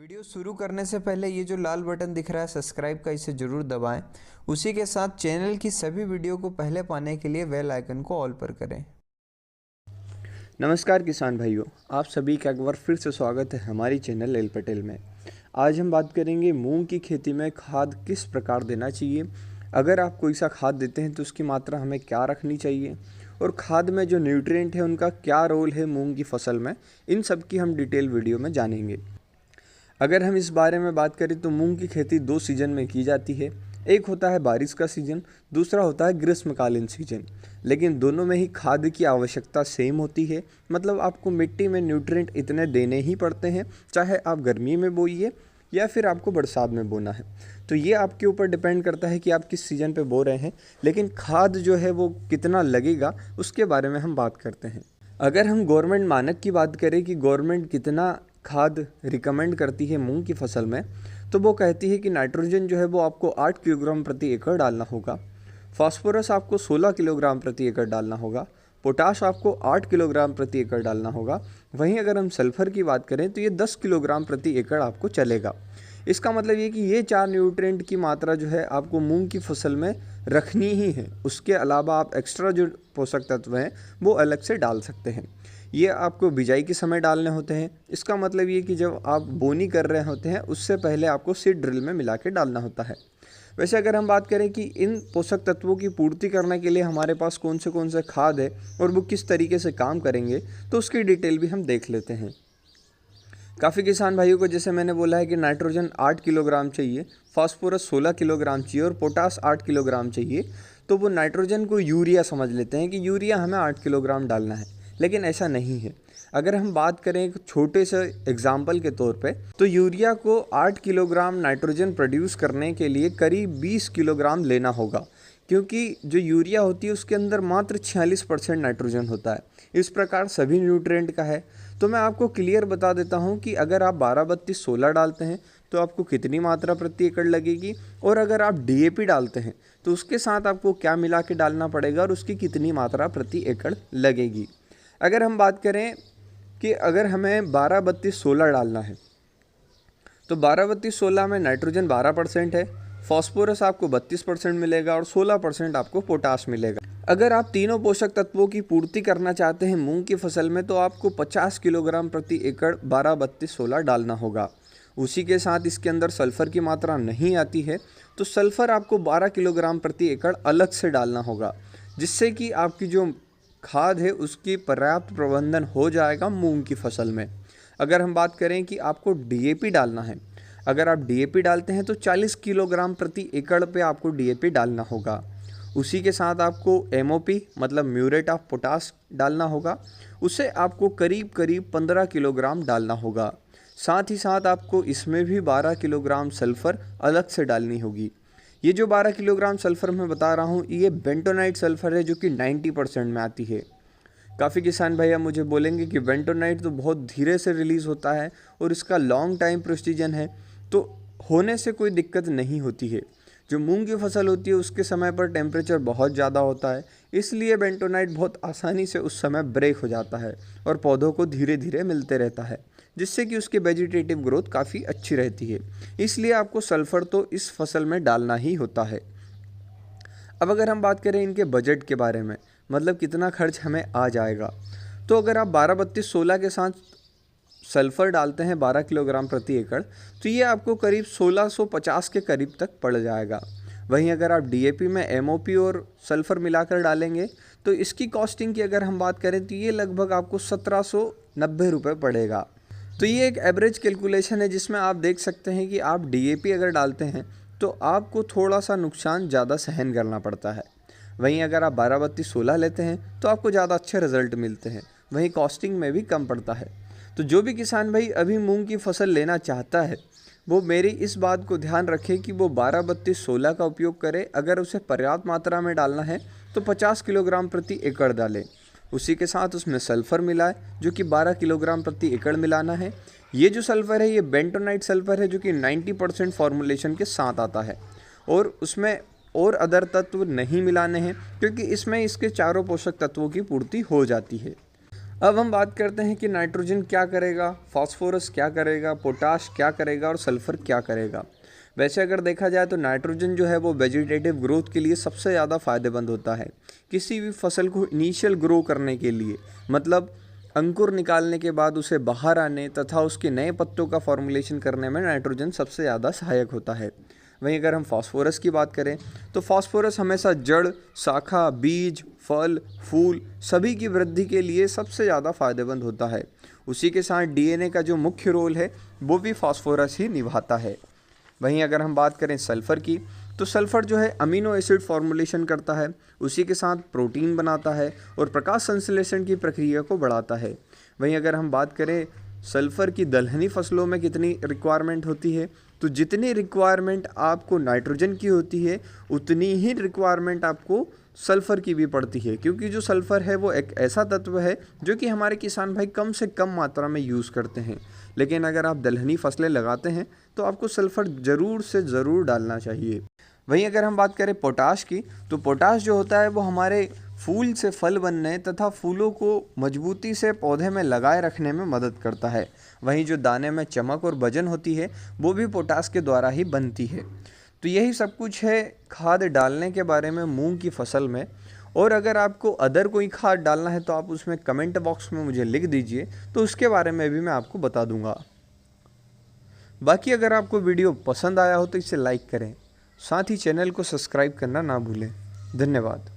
Video शुरू करने से पहले ये जो लाल बटन दिख रहा है सब्सक्राइब का, इसे ज़रूर दबाएं। उसी के साथ चैनल की सभी वीडियो को पहले पाने के लिए बेल आइकन को ऑल पर करें। नमस्कार किसान भाइयों, आप सभी का एक बार फिर से स्वागत है हमारी चैनल एल पटेल में। आज हम बात करेंगे मूंग की खेती में खाद किस प्रकार देना चाहिए, अगर आप कोई सा खाद देते हैं तो उसकी मात्रा हमें क्या रखनी चाहिए और खाद में जो न्यूट्रिएंट है उनका क्या रोल है मूंग की फसल में, इन सब की हम डिटेल वीडियो में जानेंगे। अगर हम इस बारे में बात करें तो मूंग की खेती 2 सीजन में की जाती है। एक होता है बारिश का सीजन, दूसरा होता है ग्रीष्मकालीन सीजन। लेकिन दोनों में ही खाद की आवश्यकता सेम होती है, मतलब आपको मिट्टी में न्यूट्रिएंट इतने देने ही पड़ते हैं, चाहे आप गर्मी में बोइए या फिर आपको बरसात में बोना है। तो ये आपके ऊपर डिपेंड करता है कि आप किस सीज़न पे बो रहे हैं, लेकिन खाद जो है वो कितना लगेगा उसके बारे में हम बात करते हैं। अगर हम गवर्नमेंट मानक की बात करें कि गवर्नमेंट कितना खाद रिकमेंड करती है मूंग की फसल में, तो वो कहती है कि नाइट्रोजन जो है वो आपको 8 किलोग्राम प्रति एकड़ डालना होगा, फास्फोरस आपको 16 किलोग्राम प्रति एकड़ डालना होगा, पोटाश आपको 8 किलोग्राम प्रति एकड़ डालना होगा। वहीं अगर हम सल्फर की बात करें तो ये 10 किलोग्राम प्रति एकड़ आपको चलेगा। इसका मतलब ये कि ये 4 न्यूट्रिएंट की मात्रा जो है आपको मूंग की फसल में रखनी ही है। उसके अलावा आप एक्स्ट्रा जो पोषक तत्व हैं वो अलग से डाल सकते हैं। ये आपको बिजाई के समय डालने होते हैं। इसका मतलब ये कि जब आप बोनी कर रहे होते हैं उससे पहले आपको सीड ड्रिल में मिला के डालना होता है। वैसे अगर हम बात करें कि इन पोषक तत्वों की पूर्ति करने के लिए हमारे पास कौन से खाद है और वो किस तरीके से काम करेंगे, तो उसकी डिटेल भी हम देख लेते हैं। काफ़ी किसान भाइयों को जैसे मैंने बोला है कि नाइट्रोजन 8 किलोग्राम चाहिए, फास्फोरस 16 किलोग्राम चाहिए और पोटास 8 किलोग्राम चाहिए, तो वो नाइट्रोजन को यूरिया समझ लेते हैं कि यूरिया हमें 8 किलोग्राम डालना है, लेकिन ऐसा नहीं है। अगर हम बात करें एक छोटे से एग्जाम्पल के तौर पे, तो यूरिया को 8 किलोग्राम नाइट्रोजन प्रोड्यूस करने के लिए करीब 20 किलोग्राम लेना होगा, क्योंकि जो यूरिया होती है उसके अंदर मात्र 46% नाइट्रोजन होता है। इस प्रकार सभी न्यूट्रिएंट का है। तो मैं आपको क्लियर बता देता हूँ कि अगर आप 12-32-16 डालते हैं तो आपको कितनी मात्रा प्रति एकड़ लगेगी, और अगर आप डीएपी डालते हैं तो उसके साथ आपको क्या मिला के डालना पड़ेगा और उसकी कितनी मात्रा प्रति एकड़ लगेगी। अगर हम बात करें कि अगर हमें 12-32-16 डालना है तो 12-32-16 में नाइट्रोजन 12% है, फास्फोरस आपको 32% मिलेगा और 16% आपको पोटाश मिलेगा। अगर आप तीनों पोषक तत्वों की पूर्ति करना चाहते हैं मूंग की फसल में, तो आपको 50 किलोग्राम प्रति एकड़ 12-32-16 डालना होगा। उसी के साथ इसके अंदर सल्फर की मात्रा नहीं आती है, तो सल्फर आपको 12 किलोग्राम प्रति एकड़ अलग से डालना होगा, जिससे कि आपकी जो खाद है उसकी पर्याप्त प्रबंधन हो जाएगा मूंग की फसल में। अगर हम बात करें कि आपको डीएपी डालना है, अगर आप डीएपी डालते हैं तो 40 किलोग्राम प्रति एकड़ पे आपको डीएपी डालना होगा। उसी के साथ आपको एमओपी मतलब म्यूरेट ऑफ पोटाश डालना होगा, उसे आपको करीब करीब 15 किलोग्राम डालना होगा। साथ ही साथ आपको इसमें भी 12 किलोग्राम सल्फ़र अलग से डालनी होगी। ये जो 12 किलोग्राम सल्फ़र मैं बता रहा हूँ, ये बेंटोनाइट सल्फ़र है जो कि 90% में आती है। काफ़ी किसान भैया मुझे बोलेंगे कि बेंटोनाइट तो बहुत धीरे से रिलीज़ होता है और इसका लॉन्ग टाइम प्रोसीजन है, तो होने से कोई दिक्कत नहीं होती है। जो मूंग की फसल होती है उसके समय पर टेम्परेचर बहुत ज़्यादा होता है, इसलिए बेंटोनाइट बहुत आसानी से उस समय ब्रेक हो जाता है और पौधों को धीरे धीरे मिलते रहता है, जिससे कि उसकी वेजिटेटिव ग्रोथ काफ़ी अच्छी रहती है। इसलिए आपको सल्फ़र तो इस फसल में डालना ही होता है। अब अगर हम बात करें इनके बजट के बारे में, मतलब कितना खर्च हमें आ जाएगा, तो अगर आप 12-32-16 के साथ सल्फ़र डालते हैं 12 किलोग्राम प्रति एकड़, तो ये आपको करीब 1650 के करीब तक पड़ जाएगा। वहीं अगर आप डीएपी में एमओपी और सल्फ़र मिलाकर डालेंगे तो इसकी कॉस्टिंग की अगर हम बात करें तो ये लगभग आपको 1790 रुपये पड़ेगा। तो ये एक एवरेज कैलकुलेशन है जिसमें आप देख सकते हैं कि आप डीएपी अगर डालते हैं तो आपको थोड़ा सा नुकसान ज़्यादा सहन करना पड़ता है। वहीं अगर आप 12-32-16 लेते हैं तो आपको ज़्यादा अच्छे रिजल्ट मिलते हैं, वहीं कॉस्टिंग में भी कम पड़ता है। तो जो भी किसान भाई अभी मूंग की फसल लेना चाहता है वो मेरी इस बात को ध्यान रखे कि वो 12-32-16 का उपयोग करे। अगर उसे पर्याप्त मात्रा में डालना है तो 50 किलोग्राम प्रति एकड़ डालें। उसी के साथ उसमें सल्फ़र मिलाए जो कि 12 किलोग्राम प्रति एकड़ मिलाना है। ये जो सल्फ़र है ये बेंटोनाइट सल्फ़र है जो कि 90% फॉर्मुलेशन के साथ आता है, और उसमें और अदर तत्व नहीं मिलाने हैं क्योंकि इसमें इसके चारों पोषक तत्वों की पूर्ति हो जाती है। अब हम बात करते हैं कि नाइट्रोजन क्या करेगा, फास्फोरस क्या करेगा, पोटाश क्या करेगा और सल्फ़र क्या करेगा। वैसे अगर देखा जाए तो नाइट्रोजन जो है वो वेजिटेटिव ग्रोथ के लिए सबसे ज़्यादा फ़ायदेमंद होता है। किसी भी फसल को इनिशियल ग्रो करने के लिए, मतलब अंकुर निकालने के बाद उसे बाहर आने तथा उसके नए पत्तों का फॉर्मुलेशन करने में नाइट्रोजन सबसे ज़्यादा सहायक होता है। वहीं अगर हम फास्फोरस की बात करें तो फास्फोरस हमेशा जड़, शाखा, बीज, फल, फूल सभी की वृद्धि के लिए सबसे ज़्यादा फायदेमंद होता है। उसी के साथ डीएनए का जो मुख्य रोल है वो भी फास्फोरस ही निभाता है। वहीं अगर हम बात करें सल्फ़र की तो सल्फ़र जो है अमीनो एसिड फॉर्मुलेशन करता है, उसी के साथ प्रोटीन बनाता है और प्रकाश संश्लेषण की प्रक्रिया को बढ़ाता है। वहीं अगर हम बात करें सल्फ़र की दलहनी फसलों में कितनी रिक्वायरमेंट होती है, तो जितनी रिक्वायरमेंट आपको नाइट्रोजन की होती है उतनी ही रिक्वायरमेंट आपको सल्फ़र की भी पड़ती है, क्योंकि जो सल्फ़र है वो एक ऐसा तत्व है जो कि हमारे किसान भाई कम से कम मात्रा में यूज़ करते हैं। लेकिन अगर आप दलहनी फसलें लगाते हैं तो आपको सल्फ़र ज़रूर से ज़रूर डालना चाहिए। वहीं अगर हम बात करें पोटाश की तो पोटाश जो होता है वो हमारे फूल से फल बनने तथा फूलों को मजबूती से पौधे में लगाए रखने में मदद करता है। वहीं जो दाने में चमक और वजन होती है वो भी पोटाश के द्वारा ही बनती है। तो यही सब कुछ है खाद डालने के बारे में मूंग की फसल में। और अगर आपको अदर कोई खाद डालना है तो आप उसमें कमेंट बॉक्स में मुझे लिख दीजिए, तो उसके बारे में भी मैं आपको बता दूंगा। बाकी अगर आपको वीडियो पसंद आया हो तो इसे लाइक करें, साथ ही चैनल को सब्सक्राइब करना ना भूलें। धन्यवाद।